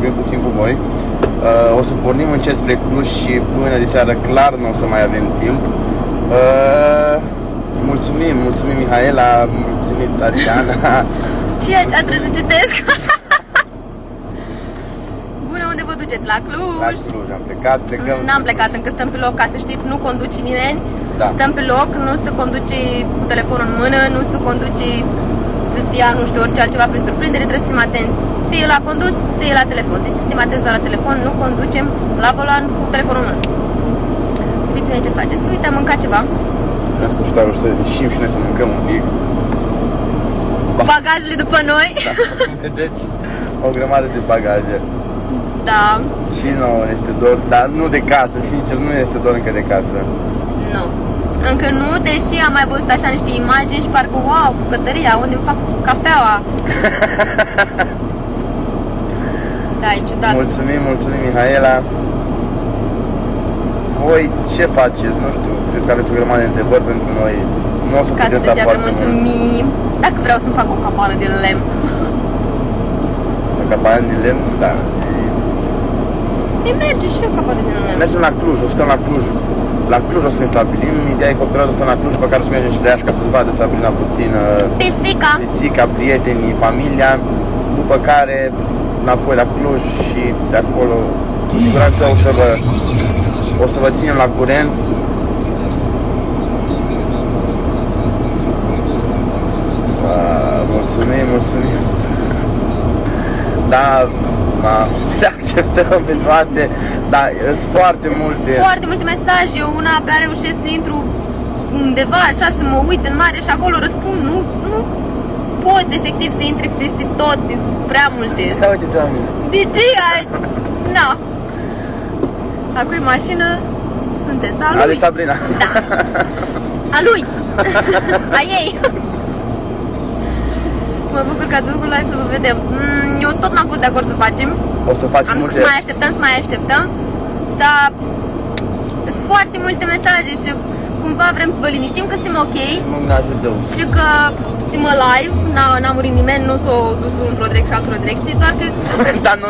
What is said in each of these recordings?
vorbim puțin cu voi. O să pornim încet spre Cluj și până de seară clar nu o să mai avem timp. Mulțumim Mihaela, mulțumim Tatiana. Ce ați trebuit să citesc? Bună, unde vă duceți? La Cluj? La Cluj am plecat, plecăm. N-am plecat, încă stăm pe loc, ca să știți, nu conduce nimeni. Da. Stăm pe loc, nu se conduce cu telefonul în mână, nu se conduce să ia, nu știu, orice altceva prin surprindere, trebuie să fim atenți. Fie la condus, fie la telefon. Deci suntem atenți doar la telefon, nu conducem la volan cu telefonul în mână. Uite-ne ce faceți. Uite, am mâncat ceva. În sfârșit ieșim și noi să mâncăm un pic. Bagajele după noi. Da, vedeți? O grămadă de bagaje. Da. Și nouă este dor, dar nu de casă, sincer, nu este dor încă de casă. Nu. Încă nu, deși am mai văzut așa niște imagini și parcă, wow, bucătăria, unde îmi fac cafeaua. Da, e ciudat. Mulțumim Mihaela. Voi ce faceți? Nu știu, cred că aveți o grămadă de întrebări pentru noi. Nu o să Ca putem să sta te foarte mult. mulțumim. Dacă vreau să-mi fac o cabană din lemn. O cabană din lemn? Da. Îi merge și o cabană din lemn. Mergem la Cluj, o să stăm la Cluj. La Cluj o să ne stabilim. Ideea e că o perioadă o să stăm la Cluj, pe care o să mergem și la Iași ca să-ți vadă Sabrina puțin pisica, prietenii, familia. După care înapoi la Cluj și de acolo cu siguranță o să vă ținem la curent. Mulțumim. Da, le acceptăm pe toate, dar sunt foarte multe. Foarte multe mesaje. Eu una abia reușesc să intru undeva așa, să mă uit în mare și acolo răspund. Nu poți efectiv să intri peste tot, sunt prea multe. Ia uite-te la mine. De ce ai? Na. A cui mașină sunteți? A lui? Ale Sabrina. Da. A lui. A ei. Mă bucur că ați făcut live să vă vedem. Eu tot n-am fost de acord să facem. O să facem Am zis multe. că să mai așteptăm, dar sunt foarte multe mesaje și cumva vrem să vă liniștim că suntem ok și că suntem live, n-a murit nimeni, nu s-a dus într-o direcție și într-o direcție, doar că... Da, nu.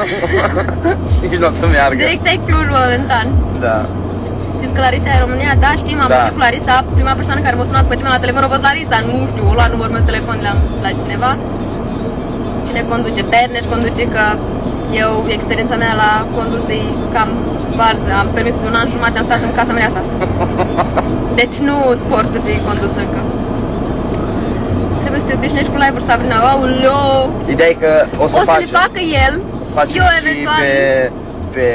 Și nici nu o să meargă. Direcția e Cluj momentan. Da. Știți că Larisa e în România? Da, știm, am vorbit cu Larisa, prima persoană care m-a sunat după ce mi-a luat telefon a fost Larisa, nu știu, o luat numărul meu telefon la cineva. Cine conduce? Berneș conduce, că eu, experiența mea la condus e cam varză, am permis de 1 an jumate, am stat în casa mea asta. Deci nu sforț să fii condus încă. Trebuie să te obișnuiești cu live-uri, Sabrina, aoleo! Ideea e că o să le facă el și eu eventual pe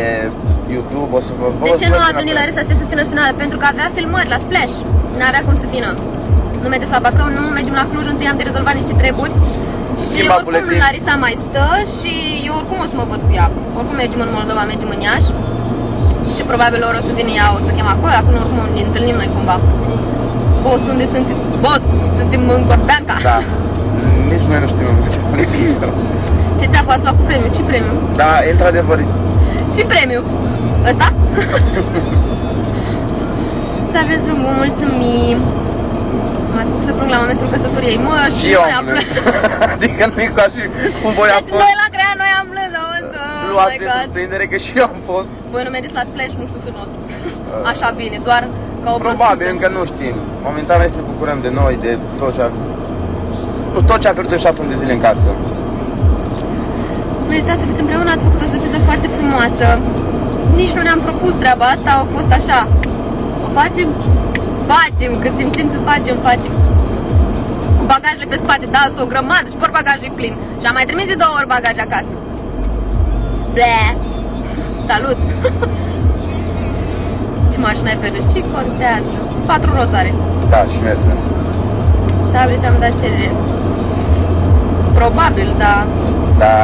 YouTube, o să vă... De ce nu a venit Larisa să te susțină în finală? Pentru că avea filmări la Splash, n-avea cum să vină. Nu mergeți la Bacău, nu mergem la Cluj, întâi am de rezolvat niște treburi. Și oricum Larisa mai stă și eu oricum o să mă văd cu ea. Oricum mergem în Moldova, mergem în Iași. Și probabil ori o să vină ea, o să chem acolo, acum oricum ne întâlnim noi cumva. Boss, unde sunteți? Boss, suntem în Corbeanca. Da, nici noi nu știm unde. Ce ți-a fost? Luat cu premiu? Ce premiu? Da, e într-adevăr. Ce premiu? Ăsta? Să aveți drumul, mulțumim. M-ați făcut să plâng la momentul căsătoriei. Mă, și eu am plâns. Adică nu e ca și cum voi am fost. Deci noi la Grea, noi am plâns, auzi? Luați de surprindere că și eu am fost. Voi nu mergeți la Splash, nu știu să not. Așa bine, doar ca o probabil, încă nu știm. Momentan noi să ne bucurăm de noi, de tot ce a pierdut în 6 luni de zile în casă. Meritați să fiți împreună, ați făcut o surpriză foarte frumoasă. Nici nu ne-am propus treaba asta, a fost așa. O facem? Facem, că simțim să facem. Cu bagajele pe spate, da, sunt o grămadă și bagajul e plin. Și am mai trimis de 2 ori bagaj acasă. Ble! Salut! Ce mașină ai pe râs? Ce contează? 4 roți are. Da, și merge. Sabri, ți-am dat cerere. Probabil, da. Da,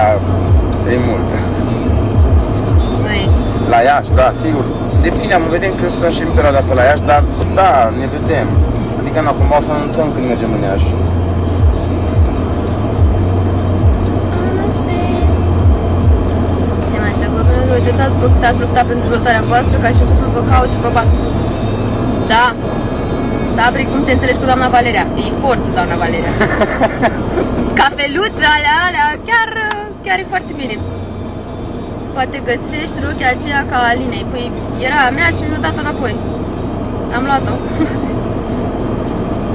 e mult. La Iași, da, sigur. Depinde, am vedem când sunt și în perioada asta la Iași, dar da, ne vedem. Adică nu, acum o să anunțăm când mergem în Iași. Ce mai te vă vă certați după cât ați luptat pentru dezvoltarea voastră, ca și cuplul vă caut și vă bat. Da. Sabri, cum te înțelegi cu doamna Valeria? E forță, doamna Valeria. Cafeluțe alea, chiar e foarte bine. Poate găsești rochia aceea ca Alinei. Păi era a mea și mi-a dat-o înapoi. Am luat-o.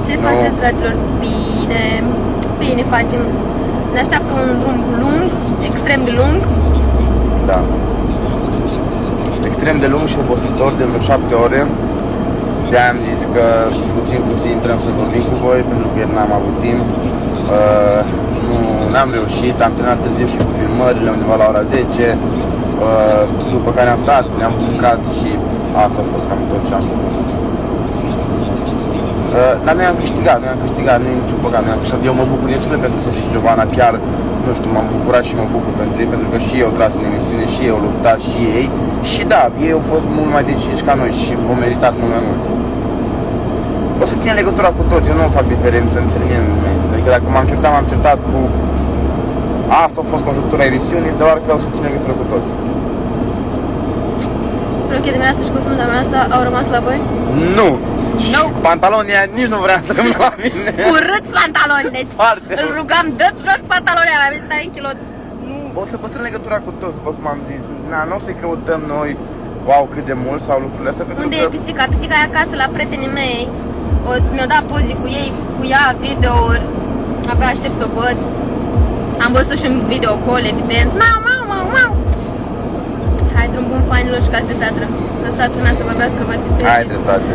Ce faceți, dragilor? Bine. Bine facem. Ne așteaptă un drum lung, extrem de lung. Da. Extrem de lung și obositor, de vreo 7 ore. De-aia am zis că puțin intrăm să vorbim cu voi, pentru că ieri n-am avut timp. N-am reușit, am terminat târziu și cu filmările, undeva la ora 10. După care am stat, ne-am bucat și asta a fost cam tot ce am făcut. Dar noi am câștigat, nu e niciun păcat, noi am câștigat. Eu mă bucur din suflet pentru Sofia și Giovanna, chiar, nu știu, m-am bucurat și mă bucur pentru ei, pentru că și eu tras în emisiune, și eu luptat, și ei. Și da, ei au fost mult mai deciși ca noi și au meritat mult mai mult. O să țin legătura cu toți, eu nu fac diferență între nimeni. Adică dacă m-am certat cu... Asta a fost conjunctura emisiunii, doar că o să țin legătură cu toți. Rochia de mireasă și costumul de mireasă au rămas la voi? Nu! Nu! Pantalonii nici nu vrea să rămână la mine. Urâți pantaloni, deci Foarte. îl rugam, dă-ți jos pantalonii alea, vezi, stai în kilot. Nu. O să păstrăm legătura cu toți, după cum am zis. Nu o să-i căutăm noi, wow, cât de mult sau lucrurile astea, pentru Unde că... e pisica? Pisica e acasă la prietenii mei. O să mi-o da poze cu ei, cu ea, videouri. Abia aștept să o văd. Am văzut-o și în video call, evident. Mau. Hai, drum bun, fainilor și case de teatră. Lăsați mâna să vorbească, vă disperge. Ai dreptate.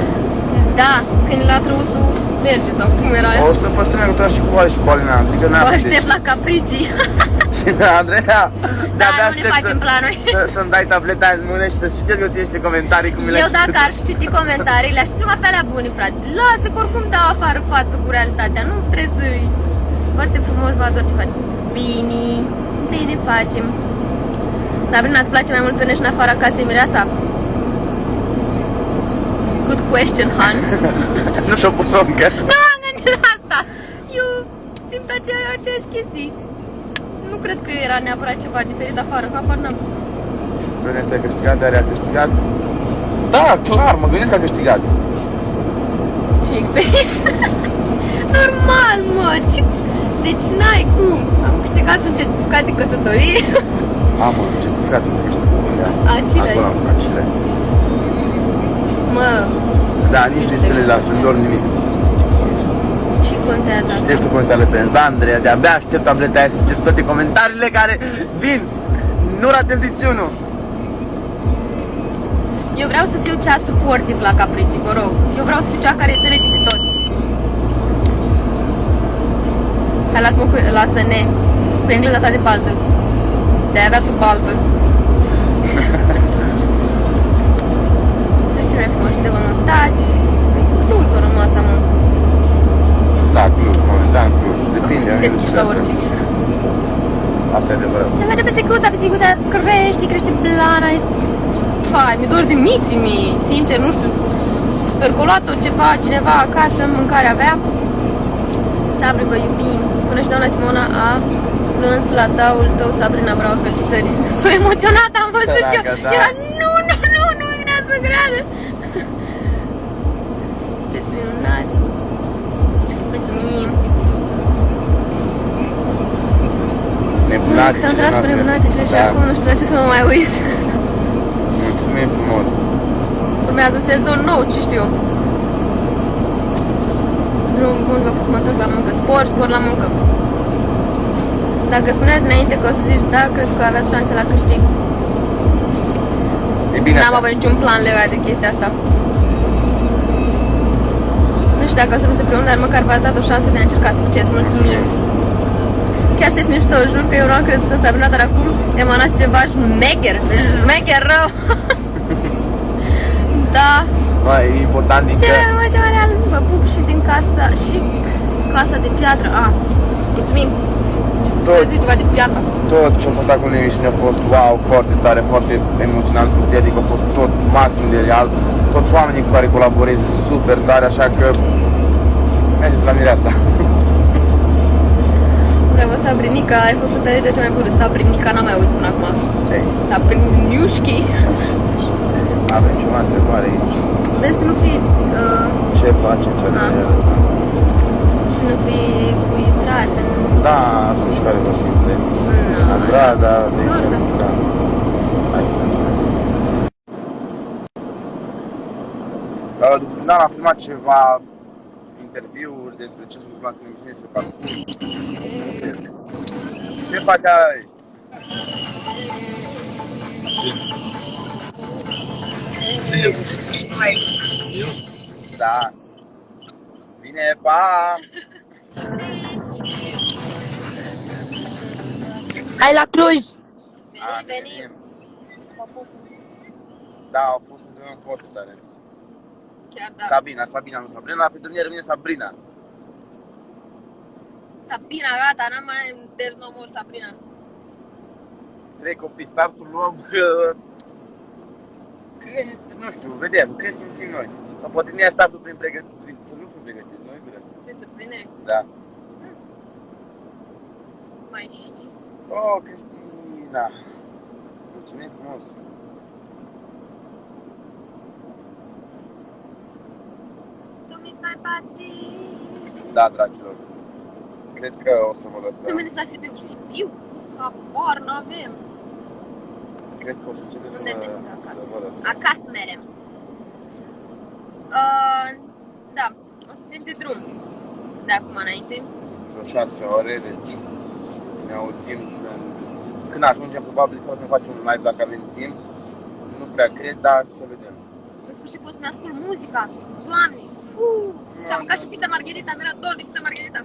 Da, când la trusul merge sau cum era aia. O să păstrăm legătura și cu Ali și cu Alina, adică n-am... Vă aștept la Capricii. Andreea, Da, nu ne facem planuri. Să-mi dai tableta în mână și să-ți citesc eu ție niște comentarii cum le Eu dacă aș citi comentariile, aș citi numai pe alea bune, frate. Lasă că oricum dau afară față cu realitatea, nu trebuie să-i... Foarte frumos, vă ador ce faceți. Bine facem. Sabrina, îți place mai mult pe nești în afara casei mireasa? Good question, Han. Nu și-o pus-o încă. Nu am gândit la asta. Eu simt aceeași chestii. Nu cred că era neapărat ceva diferit afară, habar n-am. Venește a câștigat, dar a câștigat. Da, clar, mă gândesc că a câștigat. Ce experiență. Normal, mă. Deci n-ai cum. Am câștigat un certificat de căsătorie. Am un certificat de căsătorie. Acile. Acolo am acile. Mă. Da, nici de stele lasă, nu doar nimic. Ce contează asta? Citești tu comentariile pe da, Andreea, de-abia aștept tableta aia să citești toate comentariile care vin. Nu ratez niciunul. Eu vreau să fiu cea suportiv la Capricii, vă rog. Eu vreau să fiu cea care înțelege pe toți. Hai, lasă-ne cu engleza ta de baltă. De-aia avea tu baltă. Știți ce mai frumos de vă notați? Cluj vă rămas, mă. Da, Cluj, momentan Cluj. Depinde. Deschiși la orice. Asta e adevărat. Se vede pisicuța crește blana. Fai, mi-e dor de miții mei, sincer, nu știu. Sper că o luat-o ceva, cineva acasă, mâncare avea. Sabri, vă iubim. Până și doamna Simona a plâns la daul tău, Sabrina, bravo, felicitări. S-a emoționat, am văzut și eu. Da. Era, nu vrea să creadă. Sunteți minunați. Mulțumim. Nebunate, Te-am tras pe nebunatice și acum nu știu la ce să mă mai uit. Mulțumim frumos. Urmează un sezon nou, ce știu eu. Drum bun, vă pup, mă întorc la muncă. Spor la muncă. Dacă spuneați înainte că o să zici da, cred că aveați șanse la câștig. E bine. N-am avut niciun plan legat de chestia asta. Nu știu dacă o să nu se preun, dar măcar v-ați dat o șansă de a încerca succes. Mulțumim. Chiar sunteți mișto, jur că eu nu am crezut în Sabrina, dar acum emanați ceva șmecher rău. Da. Mai important e că... Ce real, vă pup și din casa de piatră. Mulțumim. Să zici ceva de piatră. Tot ce a fost acolo în emisiune a fost wow, foarte tare, foarte emoționant cu tine, adică a fost tot maxim de real. Toți oamenii cu care colaborez super tare, așa că mergeți la mireasa. Bravo, Sabrinica, ai făcut alegerea cea mai bună. Sabrinica n-am mai auzit până acum. Sabriniușchi. Avem ceva întrebare aici. Vezi să nu fii... Ce face cea de el? Să nu fii filtrat în... Da, sunt și care vă fi de Andrada, de Surdă. da. final am filmat ceva interviuri despre ce s-a întâmplat în emisiune despre parcurs. Ce faci ai? Da. Bine, pa! Hai la Cluj! Venim. Da, au fost un film foarte tare. Chiar da. Sabina, nu Sabrina, pentru mine rămâne Sabrina. Sabina, gata, n-am mai There's no more Sabrina. 3 copii, startul luăm când, nu știu, vedem, când simțim noi. Sau poate ne ia startul prin pregătire, să nu fim pregătiți, noi vreau. Te surprindești? Da. Mai știi? Oh, Cristina! Mulțumim frumos! Tu mi fai pații. Da, dragilor. Cred că o să vă lăsăm. Tu mergi la Sibiu? Habar n-avem. Cred că o să începem Unde mergeți să acasă? vă lăsăm. Acasă merem. Da, o să fim pe drum. De acum înainte. Vreo 6 ore, deci ne auzim când ajungem, probabil să ne facem un live dacă avem timp. Nu prea cred, dar să vedem. În sfârșit pot să-mi ascult muzica. Doamne! Și am mâncat și pizza margherita, mi-era dor de pizza margherita.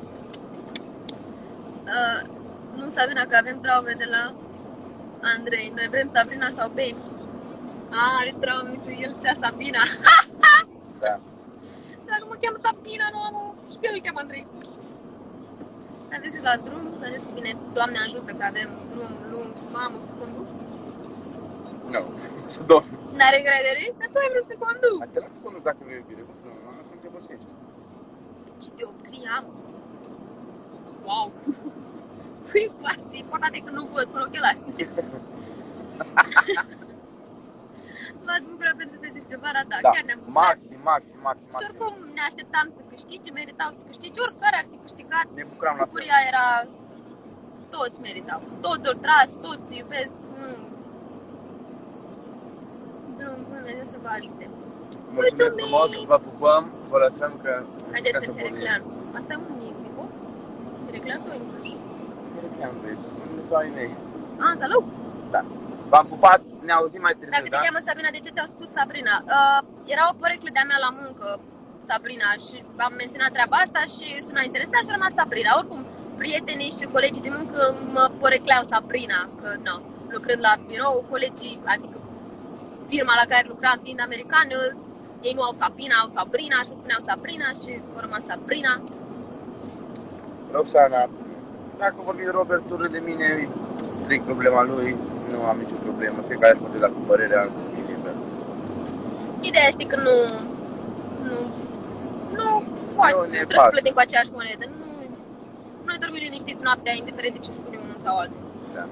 Nu, Sabina, că avem traume de la Andrei. Noi vrem Sabrina sau Babe. Are traume cu el, cea Sabina. Da. Dacă mă cheamă Sabina, nu am și pe el îl cheamă Andrei. Să aveți la drum, să vedeți bine, Doamne ajută că avem drum lung. Mamă, să conduc? Nu, să dorm. N-are încredere? Dar tu ai vrut să conduc. Te las să conduci dacă vrei iubire, cum să nu, nu sunt obosești. Ce dioptrie am. Wow. Păi, clasic, important e că nu văd fără ochelari. V-ați bucurat pentru să zici ceva, da, Da, chiar ne-am bucurat. maxim. Și oricum ne așteptam să câștige, meritau să câștige, oricare ar fi câștigat. Ne bucuram la fel. Bucuria era, toți meritau, toți o tras, toți se iubesc. Drum bun, Dumnezeu să vă ajute. Mulțumim frumos, vă pupăm, vă lăsăm că Haideți în Hereclean. Asta e un Nico? Hereclean sau Incluș? Hereclean, băieți, unde stau ai mei? Salut! Da. V-am pupat, ne auzim mai târziu, Dacă te cheamă Sabina, de ce ți-au spus Sabrina? Era o poreclă de-a mea la muncă, Sabrina, și am menționat treaba asta și s-a interesat și a rămas Sabrina. Oricum, prietenii și colegii de muncă mă porecleau Sabrina, că nu, lucrând la birou, colegii, adică firma la care lucram fiind americană, ei nu au Sabina, au Sabrina și spuneau Sabrina și a rămas Sabrina. Roxana, dacă vorbim de Robert urât de mine, strict problema lui, nu am nicio problemă, fiecare își poate da cu părerea liber. Ideea este că nu trebuie să plătim cu aceeași monedă. Noi dormim liniștiți noaptea, indiferent de ce spune unul sau altul. Da.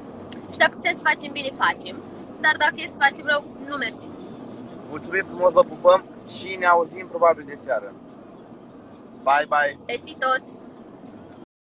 Și dacă putem să facem bine, facem. Dar dacă e să facem rău, nu mersi. Mulțumim frumos, vă pupăm și ne auzim probabil de seară. Bye, bye! Besitos!